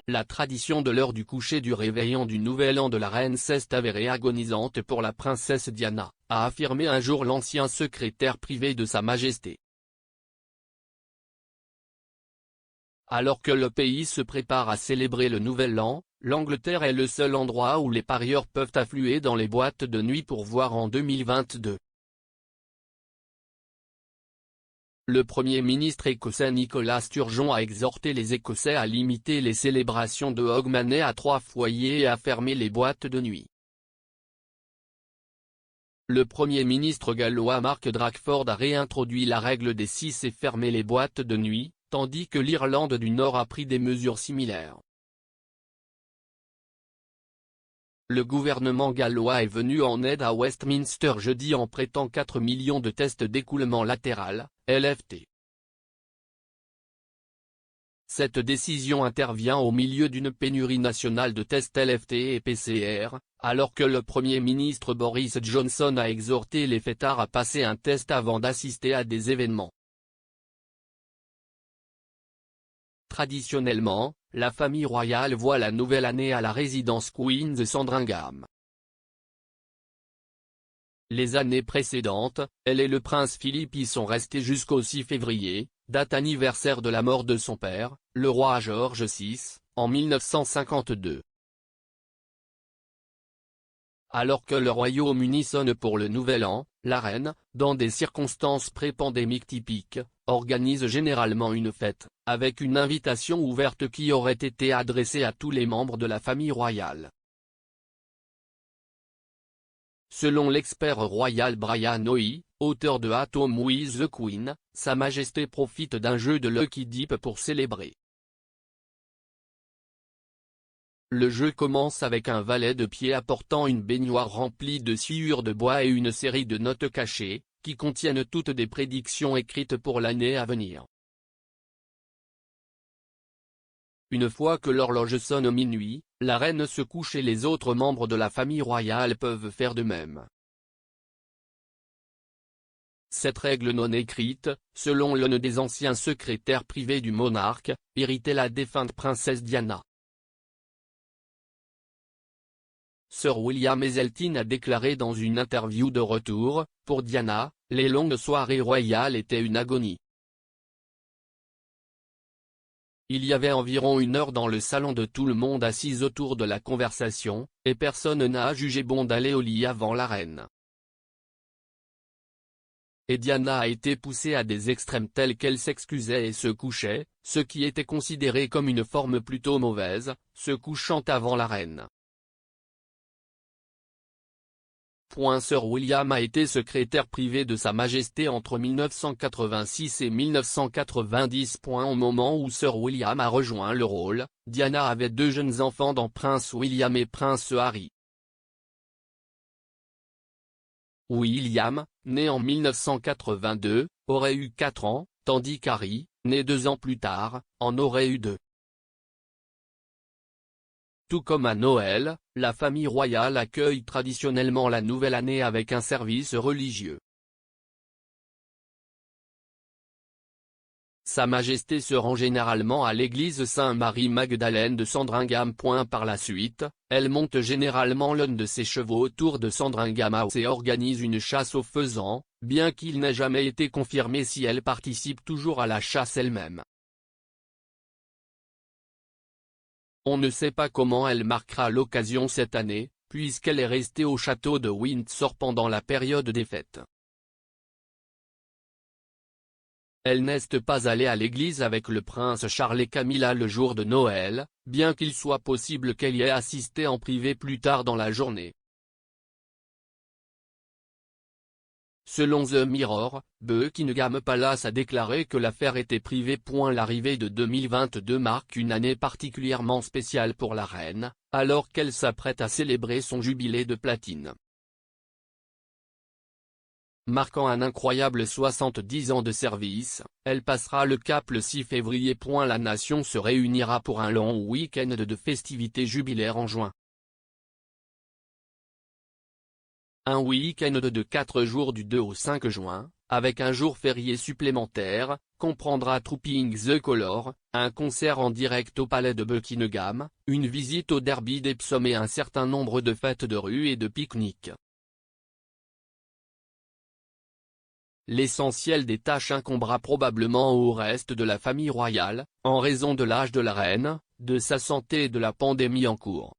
la tradition de l'heure du coucher du réveillon du Nouvel An de la reine s'est avérée agonisante pour la princesse Diana, a affirmé un jour l'ancien secrétaire privé de Sa Majesté. Alors que le pays se prépare à célébrer le Nouvel An, l'Angleterre est le seul endroit où les parieurs peuvent affluer dans les boîtes de nuit pour voir en 2022. Le Premier ministre écossais Nicolas Sturgeon a exhorté les Écossais à limiter les célébrations de Hogmanay à 3 foyers et à fermer les boîtes de nuit. Le Premier ministre gallois Mark Drakeford a réintroduit la règle des 6 et fermé les boîtes de nuit, tandis que l'Irlande du Nord a pris des mesures similaires. Le gouvernement gallois est venu en aide à Westminster jeudi en prêtant 4 millions de tests d'écoulement latéral, LFT. Cette décision intervient au milieu d'une pénurie nationale de tests LFT et PCR, alors que le Premier ministre Boris Johnson a exhorté les fêtards à passer un test avant d'assister à des événements. Traditionnellement, la famille royale voit la nouvelle année à la résidence Queen's Sandringham. Les années précédentes, elle et le prince Philippe y sont restés jusqu'au 6 février, date anniversaire de la mort de son père, le roi George VI, en 1952. Alors que le Royaume-Uni sonne pour le Nouvel An, la reine, dans des circonstances pré-pandémiques typiques, organise généralement une fête, avec une invitation ouverte qui aurait été adressée à tous les membres de la famille royale. Selon l'expert royal Brian Hoey, auteur de At Home with the Queen, Sa Majesté profite d'un jeu de Lucky Dip pour célébrer. Le jeu commence avec un valet de pied apportant une baignoire remplie de sciure de bois et une série de notes cachées, qui contiennent toutes des prédictions écrites pour l'année à venir. Une fois que l'horloge sonne minuit, la reine se couche et les autres membres de la famille royale peuvent faire de même. Cette règle non écrite, selon l'un des anciens secrétaires privés du monarque, irritait la défunte princesse Diana. Sir William Heseltine a déclaré dans une interview de retour, « Pour Diana, les longues soirées royales étaient une agonie. Il y avait environ 1 heure dans le salon de tout le monde assis autour de la conversation, et personne n'a jugé bon d'aller au lit avant la reine. Et Diana a été poussée à des extrêmes tels qu'elle s'excusait et se couchait, ce qui était considéré comme une forme plutôt mauvaise, se couchant avant la reine. » Sir William a été secrétaire privé de Sa Majesté entre 1986 et 1990. Au moment où Sir William a rejoint le rôle, Diana avait 2 jeunes enfants dont Prince William et Prince Harry. William, né en 1982, aurait eu 4 ans, tandis qu'Harry, né 2 ans plus tard, en aurait eu 2. Tout comme à Noël, la famille royale accueille traditionnellement la nouvelle année avec un service religieux. Sa Majesté se rend généralement à l'église Saint-Marie-Magdalène de Sandringham. Par la suite, elle monte généralement l'un de ses chevaux autour de Sandringham House et organise une chasse aux faisans, bien qu'il n'ait jamais été confirmé si elle participe toujours à la chasse elle-même. On ne sait pas comment elle marquera l'occasion cette année, puisqu'elle est restée au château de Windsor pendant la période des fêtes. Elle n'est pas allée à l'église avec le prince Charles et Camilla le jour de Noël, bien qu'il soit possible qu'elle y ait assisté en privé plus tard dans la journée. Selon The Mirror, Buckingham Palace a déclaré que l'affaire était privée. L'arrivée de 2022 marque une année particulièrement spéciale pour la reine, alors qu'elle s'apprête à célébrer son jubilé de platine. Marquant un incroyable 70 ans de service, elle passera le cap le 6 février. La nation se réunira pour un long week-end de festivités jubilaires en juin. Un week-end de 4 jours du 2 au 5 juin, avec un jour férié supplémentaire, comprendra Trooping the Colour, un concert en direct au palais de Buckingham, une visite au derby d'Epsom et un certain nombre de fêtes de rue et de pique-niques. L'essentiel des tâches incombera probablement au reste de la famille royale, en raison de l'âge de la reine, de sa santé et de la pandémie en cours.